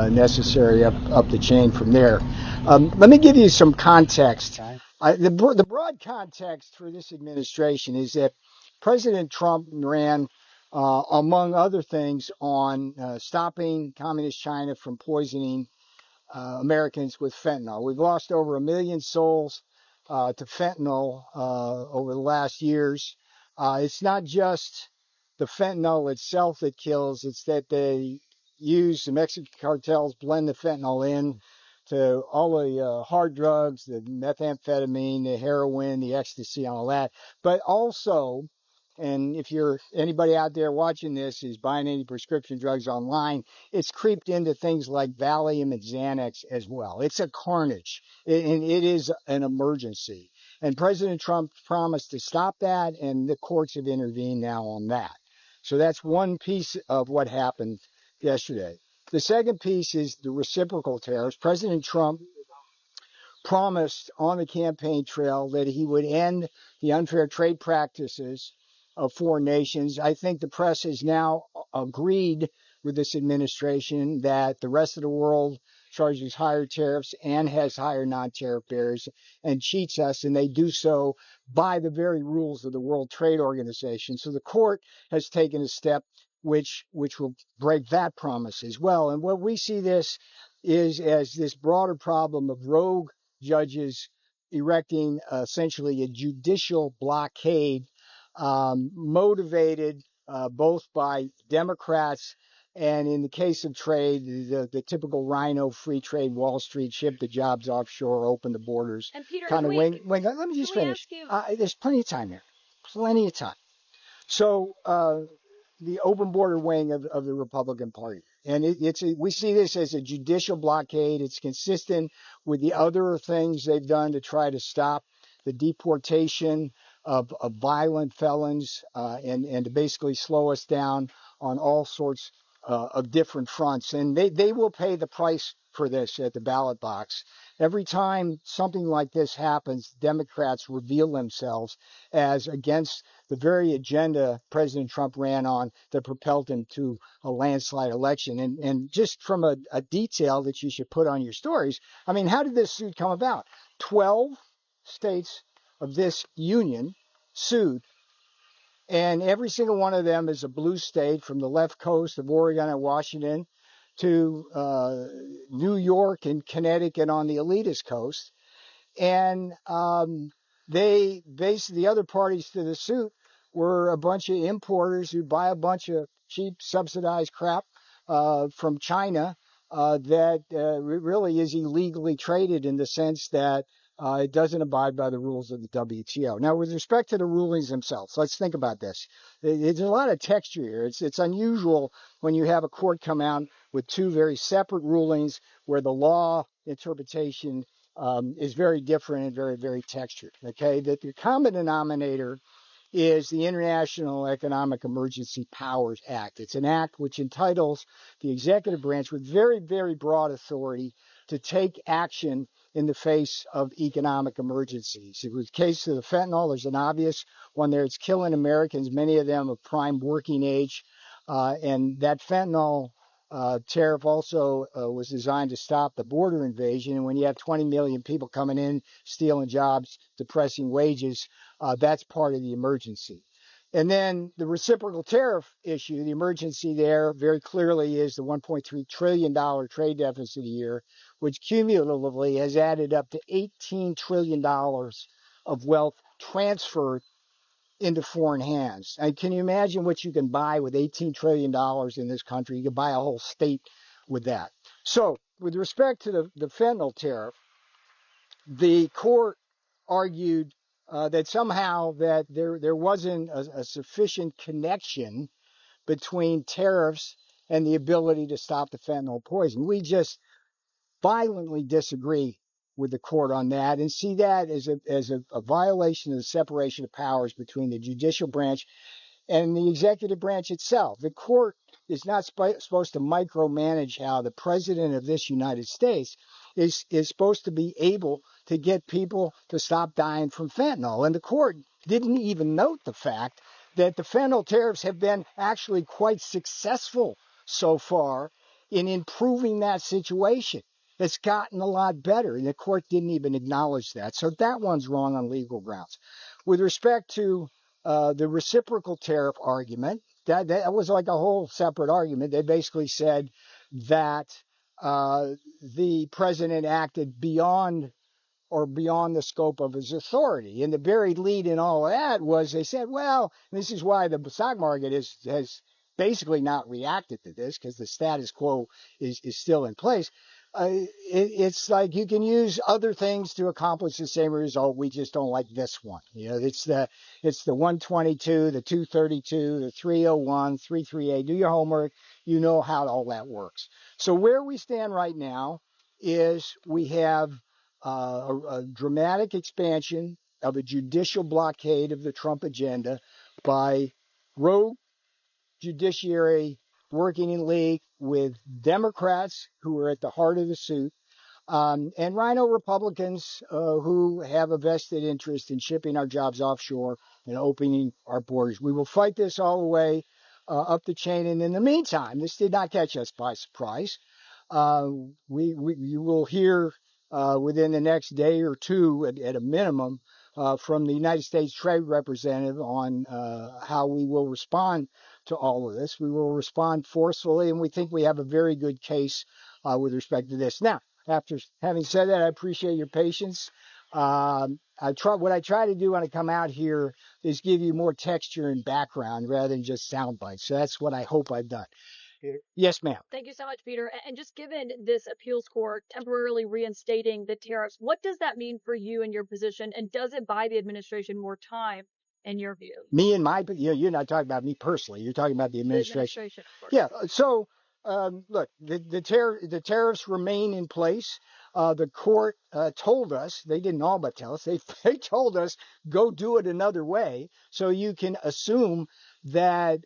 necessary up the chain from there. Let me give you some context. The broad context for this administration is that President Trump ran, among other things, on stopping Communist China from poisoning Americans with fentanyl. We've lost over 1 million souls to fentanyl over the last years. It's not just the fentanyl itself that kills, it's that they use the Mexican cartels, blend the fentanyl in to all the hard drugs, the methamphetamine, the heroin, the ecstasy, all that. But also, and if you're anybody out there watching this is buying any prescription drugs online, it's creeped into things like Valium and Xanax as well. It's a carnage, and it is an emergency. And President Trump promised to stop that, and the courts have intervened now on that. So that's one piece of what happened yesterday. The second piece is the reciprocal tariffs. President Trump promised on the campaign trail that he would end the unfair trade practices of foreign nations. I think the press has now agreed with this administration that the rest of the world charges higher tariffs and has higher non-tariff barriers and cheats us, and they do so by the very rules of the World Trade Organization. So the court has taken a step which will break that promise as well. And what we see this is as this broader problem of rogue judges erecting essentially a judicial blockade, motivated both by Democrats and, in the case of trade, the typical rhino free trade, Wall Street, ship the jobs offshore, open the borders. And Peter, kind of wing. Let me just finish. There's plenty of time here. Plenty of time. So the open border wing of the Republican Party. And we see this as a judicial blockade. It's consistent with the other things they've done to try to stop the deportation of violent felons and to basically slow us down on all sorts of different fronts. And they will pay the price for this at the ballot box. Every time something like this happens, Democrats reveal themselves as against the very agenda President Trump ran on that propelled him to a landslide election. And just from a detail that you should put on your stories, I mean, how did this suit come about? 12 states of this union sued, and every single one of them is a blue state, from the left coast of Oregon and Washington to New York and Connecticut on the elitist coast. And the other parties to the suit were a bunch of importers who buy a bunch of cheap subsidized crap from China that really is illegally traded in the sense that it doesn't abide by the rules of the WTO. Now, with respect to the rulings themselves, let's think about this. There's a lot of texture here. It's unusual when you have a court come out with two very separate rulings where the law interpretation is very different and very, very textured. Okay, that the common denominator is the International Economic Emergency Powers Act. It's an act which entitles the executive branch with very, very broad authority to take action in the face of economic emergencies. In the case of the fentanyl, there's an obvious one there. It's killing Americans, many of them of prime working age. And that fentanyl tariff also was designed to stop the border invasion. And when you have 20 million people coming in, stealing jobs, depressing wages, that's part of the emergency. And then the reciprocal tariff issue, the emergency there very clearly is the $1.3 trillion trade deficit a year, which cumulatively has added up to $18 trillion of wealth transferred into foreign hands. And can you imagine what you can buy with $18 trillion in this country? You can buy a whole state with that. So with respect to the fentanyl tariff, the court argued that somehow that there wasn't a sufficient connection between tariffs and the ability to stop the fentanyl poison. We just violently disagree with the court on that and see that as a violation of the separation of powers between the judicial branch and the executive branch itself. The court is not supposed to micromanage how the president of this United States is supposed to be able to get people to stop dying from fentanyl. And the court didn't even note the fact that the fentanyl tariffs have been actually quite successful so far in improving that situation. It's gotten a lot better, and the court didn't even acknowledge that. So that one's wrong on legal grounds. With respect to the reciprocal tariff argument, that was like a whole separate argument. They basically said that the president acted beyond the scope of his authority. And the buried lead in all of that was they said, well, this is why the stock market has basically not reacted to this, because the status quo is still in place. It's like you can use other things to accomplish the same result. We just don't like this one. It's the 122, the 232, the 301, 338. Do your homework. You know how all that works. So where we stand right now is we have a dramatic expansion of a judicial blockade of the Trump agenda by rogue judiciary working in league with Democrats who are at the heart of the suit, and rhino Republicans who have a vested interest in shipping our jobs offshore and opening our borders. We will fight this all the way up the chain. And in the meantime, this did not catch us by surprise. You will hear within the next day or two, at a minimum, from the United States Trade Representative on how we will respond to all of this. We will respond forcefully, and we think we have a very good case with respect to this. Now, after having said that, I appreciate your patience. What I try to do when I come out here is give you more texture and background rather than just sound bites. So that's what I hope I've done. Yes, ma'am. Thank you so much, Peter. And just given this appeals court temporarily reinstating the tariffs, what does that mean for you and your position? And does it buy the administration more time, in your view? Me and my, you're not talking about me personally. You're talking about the administration. The administration, of course. Yeah. So, look, the tariffs remain in place. The court told us, they didn't all but tell us, they told us, go do it another way. So you can assume that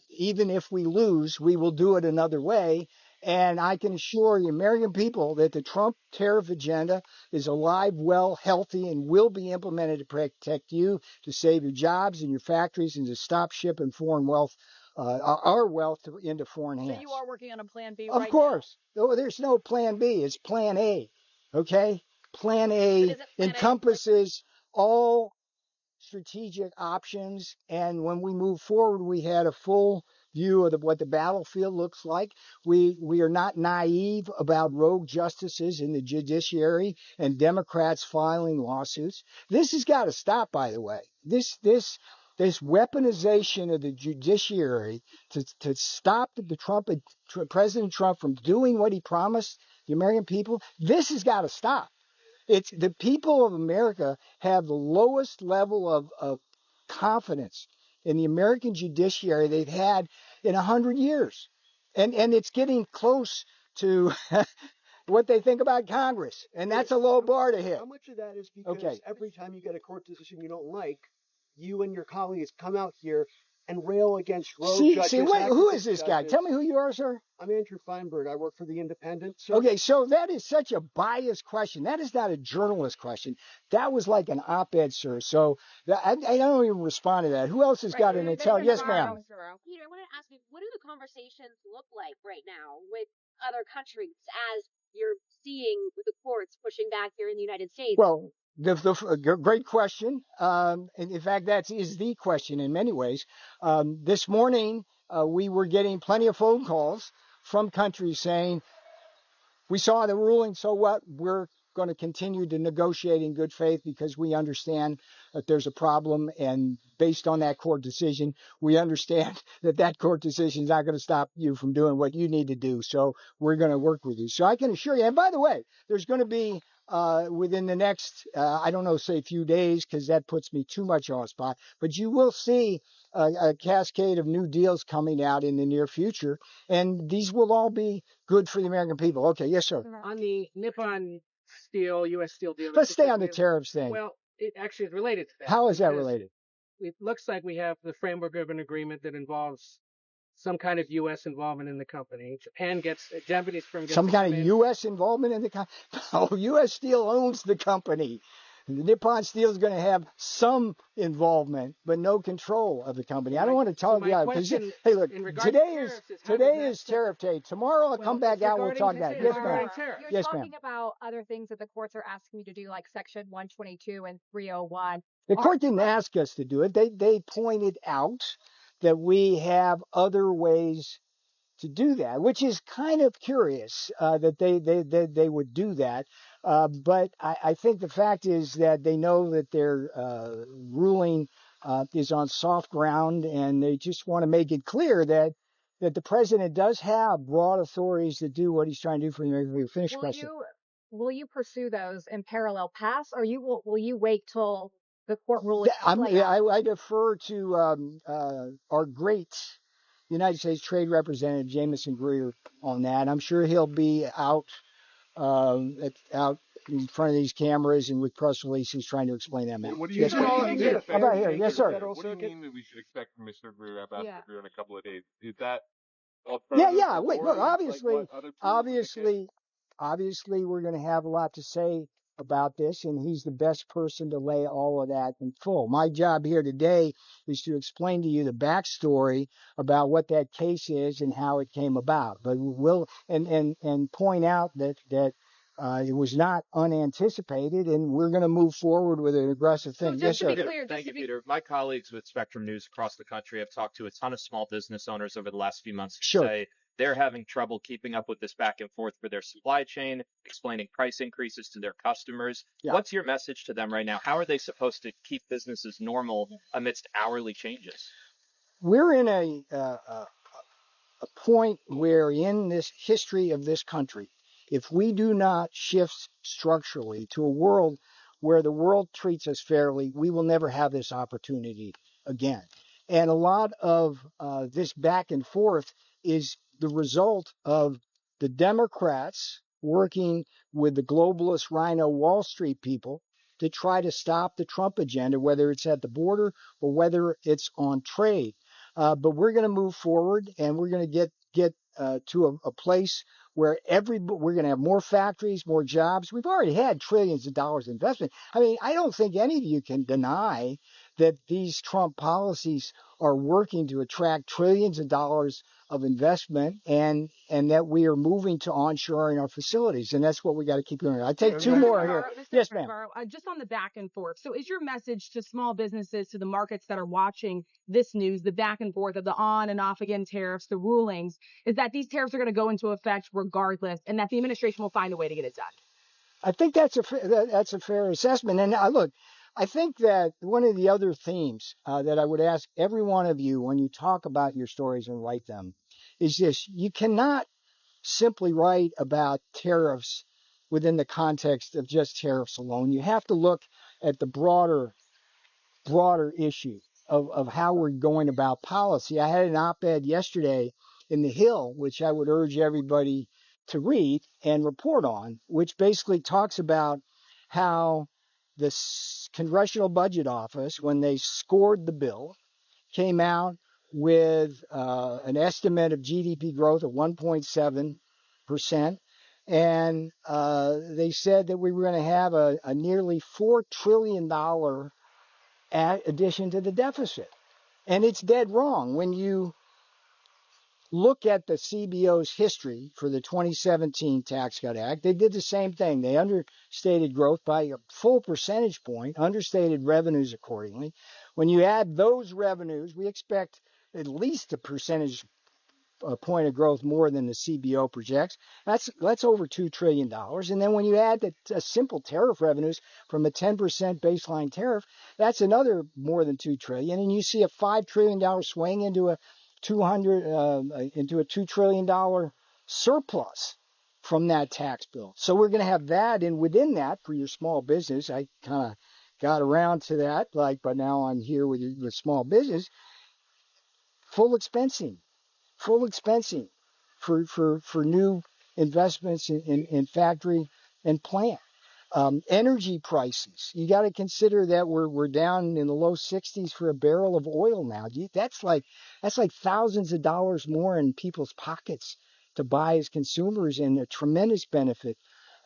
even if we lose, we will do it another way. And I can assure the American people that the Trump tariff agenda is alive, well, healthy, and will be implemented to protect you, to save your jobs and your factories, and to stop shipping foreign wealth, our wealth, into foreign hands. So you are working on a plan B right now? Of course. No, there's no plan B. It's plan A. Okay? Plan A encompasses all strategic options, and when we move forward, we had a full view of what the battlefield looks like. We are not naive about rogue justices in the judiciary and Democrats filing lawsuits. This has got to stop, by the way. This weaponization of the judiciary to stop President Trump from doing what he promised the American people. This has got to stop. It's the people of America have the lowest level of confidence in the American judiciary they've had in 100 years. And it's getting close to what they think about Congress. And that's a low bar to hit. How much of that is because every time you get a court decision you don't like, you and your colleagues come out here and rail against rogue judges? Who is this guy? Tell me who you are, sir. I'm Andrew Feinberg. I work for The Independent. Okay, so that is such a biased question. That is not a journalist question. That was like an op-ed, sir. So I don't even respond to that. Who else has got an intel? Yes, ma'am. Peter, I want to ask you, what do the conversations look like right now with other countries as you're seeing the courts pushing back here in the United States? Well, great question. In fact, that is the question in many ways. This morning, we were getting plenty of phone calls from countries saying, we saw the ruling, so what? We're going to continue to negotiate in good faith because we understand that there's a problem, and based on that court decision, we understand that court decision is not going to stop you from doing what you need to do. So we're going to work with you. So I can assure you, and by the way, there's going to be within the next, I don't know, say a few days, because that puts me too much on the spot, but you will see a cascade of new deals coming out in the near future, and these will all be good for the American people. Okay, yes, sir. On the Nippon Steel, U.S. Steel deal. Let's stay on the tariffs thing. Well, it actually is related to that. How is that related? It looks like we have the framework of an agreement that involves some kind of U.S. involvement in the company. Japanese firm gets some kind of U.S. involvement in the company. Oh, U.S. Steel owns the company. Nippon Steel is going to have some involvement, but no control of the company. I don't want to tell you because hey, look, today is tariff day. Tomorrow I'll come back out. We'll talk about it. Yes, ma'am. You're Yes, talking ma'am. about other things that the courts are asking you to do, like Section 122 and 301. The court didn't ask us to do it. They pointed out that we have other ways to do that, which is kind of curious that they would do that. But I think the fact is that they know that their ruling is on soft ground, and they just want to make it clear that the president does have broad authorities to do what he's trying to do for the American. Finish question. Will you pursue those in parallel paths, or will you wait till the court ruling play out? I defer to our great United States Trade Representative Jameson Greer on that. I'm sure he'll be out out in front of these cameras and with press releases trying to explain that. What do you mean? Yes, sir. What do you mean that we should expect from Mr. Greer, Ambassador Greer, in a couple of days? Is that yeah. Wait, look. Obviously, we're going to have a lot to say about this, and he's the best person to lay all of that in full. My job here today is to explain to you the backstory about what that case is and how it came about. But we'll and point out that it was not unanticipated, and we're going to move forward with an aggressive thing. So yes, sir. Thank you, Peter. My colleagues with Spectrum News across the country have talked to a ton of small business owners over the last few months who say they're having trouble keeping up with this back and forth for their supply chain, explaining price increases to their customers. Yeah. What's your message to them right now? How are they supposed to keep businesses normal amidst hourly changes? We're in a point where in this history of this country, if we do not shift structurally to a world where the world treats us fairly, we will never have this opportunity again. And a lot of this back and forth is the result of the Democrats working with the globalist rhino Wall Street people to try to stop the Trump agenda, whether it's at the border or whether it's on trade. But we're going to move forward, and we're going to get to a place where we're going to have more factories, more jobs. We've already had trillions of dollars investment. I mean, I don't think any of you can deny that these Trump policies are working to attract trillions of dollars of investment, and that we are moving to onshoring our facilities, and that's what we got to keep doing. I take two more here. Yes, ma'am. Just on the back and forth. So, is your message to small businesses, to the markets that are watching this news, the back and forth of the on and off again tariffs, the rulings, is that these tariffs are going to go into effect regardless, and that the administration will find a way to get it done? I think that's a fair assessment. And look, I think that one of the other themes that I would ask every one of you when you talk about your stories and write them is this: you cannot simply write about tariffs within the context of just tariffs alone. You have to look at the broader issue of how we're going about policy. I had an op-ed yesterday in The Hill, which I would urge everybody to read and report on, which basically talks about how the Congressional Budget Office, when they scored the bill, came out with an estimate of GDP growth of 1.7%. And they said that we were going to have a nearly $4 trillion addition to the deficit. And it's dead wrong. When you look at the CBO's history for the 2017 Tax Cut Act, they did the same thing. They understated growth by a full percentage point, understated revenues accordingly. When you add those revenues, we expect at least a percentage point of growth more than the CBO projects. That's over $2 trillion. And then when you add the simple tariff revenues from a 10% baseline tariff, that's another more than $2 trillion. And you see a $5 trillion swing into a $2 trillion surplus from that tax bill. So we're going to have that, and within that, for your small business, I kind of got around to that, but now I'm here with small business, full expensing for new investments in factory and plant. Energy prices. You got to consider that we're down in the low 60s for a barrel of oil now. That's like thousands of dollars more in people's pockets to buy as consumers, and a tremendous benefit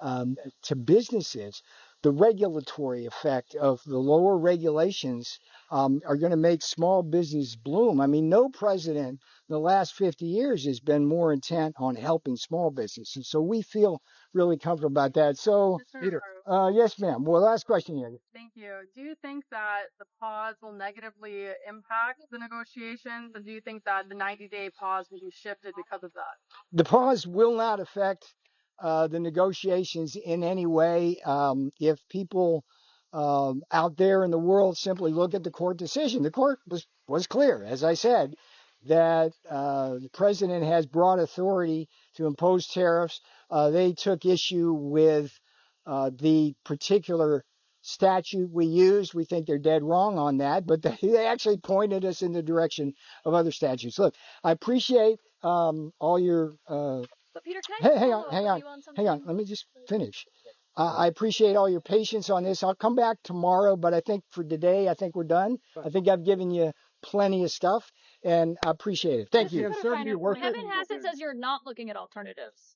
to businesses. the regulatory effect of the lower regulations are going to make small business bloom. I mean, no president in the last 50 years has been more intent on helping small businesses. So we feel really comfortable about that. So, Peter. yes, ma'am. Well, last question here. Thank you. Do you think that the pause will negatively impact the negotiations, or do you think that the 90-day pause will be shifted because of that? The pause will not affect the negotiations in any way. If people out there in the world simply look at the court decision, the court was clear, as I said, that the president has broad authority to impose tariffs. They took issue with the particular statute we used. We think they're dead wrong on that, but they actually pointed us in the direction of other statutes. Look, I appreciate all your. But Peter, can I Hang follow up with you on something? hang on. Let me just finish. I appreciate all your patience on this. I'll come back tomorrow, but I think for today, I think we're done. I think I've given you plenty of stuff, and I appreciate it. Thank you. Kevin Hassett says you're not looking at alternatives.